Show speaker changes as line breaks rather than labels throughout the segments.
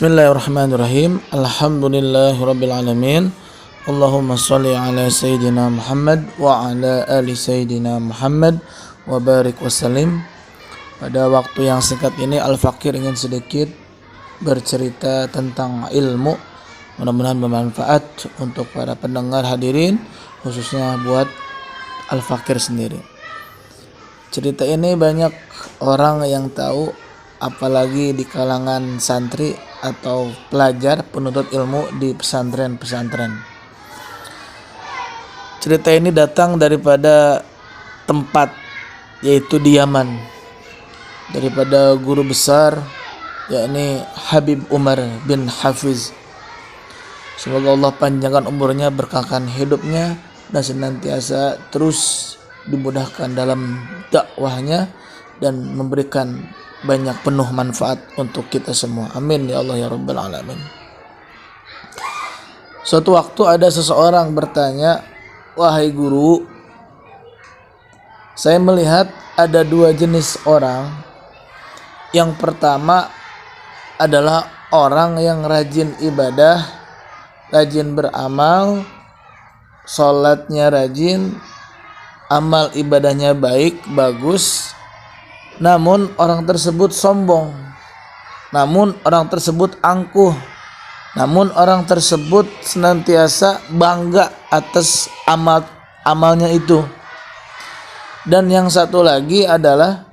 Bismillahirrahmanirrahim. Alhamdulillahirrabbilalamin. Allahumma salli ala Sayyidina Muhammad wa ala ali Sayyidina Muhammad wa barik wassalim. Pada waktu yang singkat ini Al-Fakir ingin sedikit bercerita tentang ilmu. Mudah-mudahan bermanfaat untuk para pendengar hadirin, khususnya buat Al-Fakir sendiri. Cerita ini banyak orang yang tahu, apalagi di kalangan santri atau pelajar penuntut ilmu di pesantren-pesantren. Cerita ini datang daripada tempat, yaitu di Yaman, daripada guru besar, yakni Habib Umar bin Hafiz. Semoga Allah panjangkan umurnya, berkahkan hidupnya, dan senantiasa terus dimudahkan dalam dakwahnya dan memberikan banyak penuh manfaat untuk kita semua. Amin ya Allah ya Rabbal Alamin. Suatu waktu ada seseorang bertanya, "Wahai guru, saya melihat ada dua jenis orang. Yang pertama adalah orang yang rajin ibadah, rajin beramal, sholatnya rajin, amal ibadahnya baik, bagus. Namun orang tersebut sombong, namun orang tersebut angkuh, namun orang tersebut senantiasa bangga atas amalnya itu. Dan yang satu lagi adalah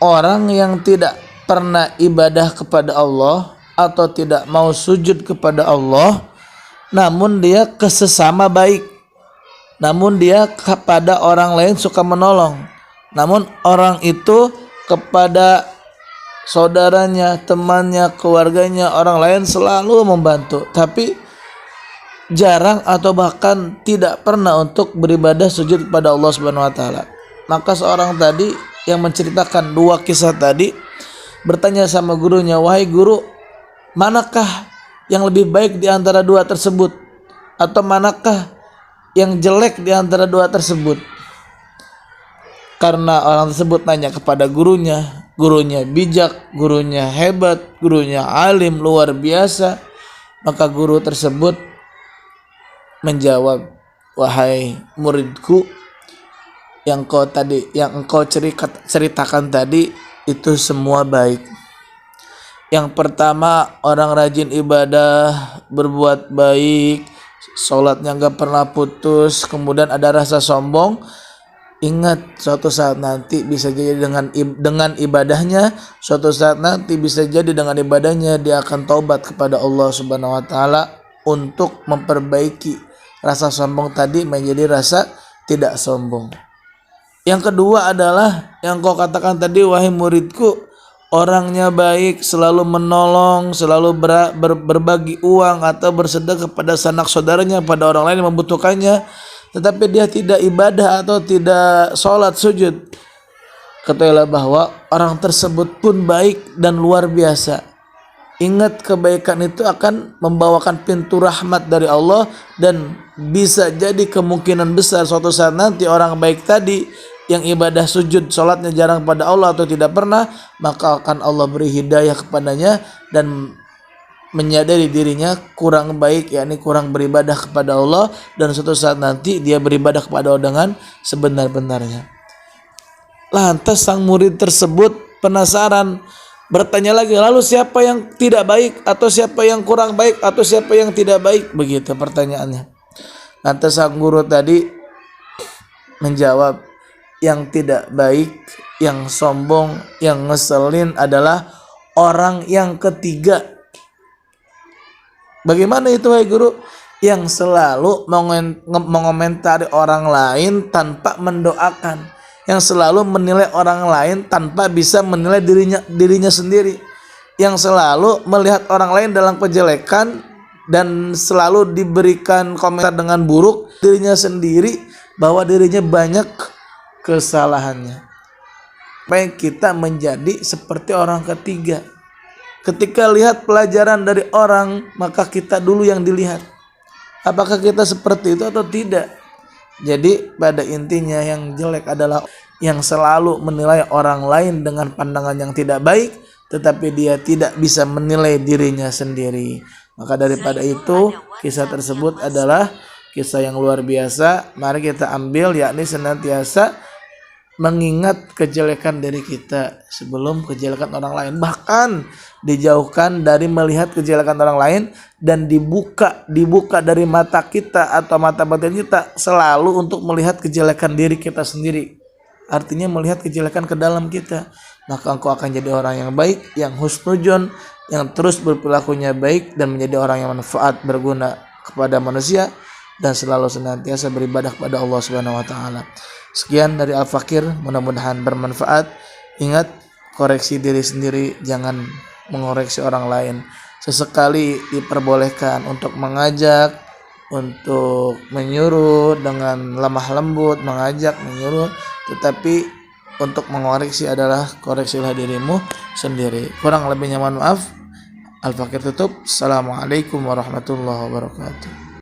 orang yang tidak pernah ibadah kepada Allah atau tidak mau sujud kepada Allah, namun dia kesesama baik, namun dia kepada orang lain suka menolong. Namun orang itu kepada saudaranya, temannya, keluarganya, orang lain selalu membantu, tapi jarang atau bahkan tidak pernah untuk beribadah sujud kepada Allah Subhanahu wa taala." Maka seorang tadi yang menceritakan dua kisah tadi bertanya sama gurunya, "Wahai guru, manakah yang lebih baik di antara dua tersebut? Atau manakah yang jelek di antara dua tersebut?" Karena orang tersebut nanya kepada gurunya, gurunya bijak, gurunya hebat, gurunya alim luar biasa, maka guru tersebut menjawab, "Wahai muridku, yang engkau ceritakan tadi itu semua baik. Yang pertama orang rajin ibadah, berbuat baik, sholatnya gak pernah putus, kemudian ada rasa sombong. Ingat, suatu saat nanti bisa jadi dengan ibadahnya, suatu saat nanti bisa jadi dengan ibadahnya dia akan taubat kepada Allah Subhanahu wa taala untuk memperbaiki rasa sombong tadi menjadi rasa tidak sombong. Yang kedua adalah yang kau katakan tadi, wahai muridku, orangnya baik, selalu menolong, selalu berbagi uang atau bersedekah kepada sanak saudaranya, pada orang lain yang membutuhkannya, tetapi dia tidak ibadah atau tidak sholat sujud. Ketahuilah bahwa orang tersebut pun baik dan luar biasa. Ingat, kebaikan itu akan membawakan pintu rahmat dari Allah, dan bisa jadi kemungkinan besar suatu saat nanti orang baik tadi yang ibadah sujud sholatnya jarang pada Allah atau tidak pernah, maka akan Allah beri hidayah kepadanya dan menyadari dirinya kurang baik, yakni kurang beribadah kepada Allah, dan suatu saat nanti dia beribadah kepada Allah dengan sebenar-benarnya. Lantas sang murid tersebut penasaran, bertanya lagi, lalu siapa yang tidak baik, atau siapa yang kurang baik, atau siapa yang tidak baik? Begitu pertanyaannya. Lantas sang guru tadi menjawab, yang tidak baik, yang sombong, yang ngeselin adalah orang yang ketiga. Bagaimana itu, wahai guru? Yang selalu mengomentari orang lain tanpa mendoakan, yang selalu menilai orang lain tanpa bisa menilai dirinya sendiri, yang selalu melihat orang lain dalam kejelekan dan selalu diberikan komentar dengan buruk dirinya sendiri, bahwa dirinya banyak kesalahannya. Supaya kita menjadi seperti orang ketiga. Ketika lihat pelajaran dari orang, maka kita dulu yang dilihat. Apakah kita seperti itu atau tidak? Jadi pada intinya yang jelek adalah yang selalu menilai orang lain dengan pandangan yang tidak baik, tetapi dia tidak bisa menilai dirinya sendiri. Maka daripada itu, kisah tersebut adalah kisah yang luar biasa. Mari kita ambil, yakni senantiasa mengingat kejelekan diri kita sebelum kejelekan orang lain, bahkan dijauhkan dari melihat kejelekan orang lain, dan dibuka dari mata kita atau mata batin kita selalu untuk melihat kejelekan diri kita sendiri, artinya melihat kejelekan ke dalam kita. Maka engkau akan jadi orang yang baik, yang husnudzon, yang terus berperilakunya baik dan menjadi orang yang manfaat, berguna kepada manusia, dan selalu senantiasa beribadah kepada Allah Subhanahu wa taala. Sekian dari Al-Fakir, mudah-mudahan bermanfaat. Ingat, koreksi diri sendiri, jangan mengoreksi orang lain. Sesekali diperbolehkan untuk mengajak, untuk menyuruh dengan lemah lembut, mengajak, menyuruh, tetapi untuk mengoreksi adalah koreksilah dirimu sendiri. Kurang lebihnya mohon maaf. Al-Fakir tutup. Assalamualaikum warahmatullahi wabarakatuh.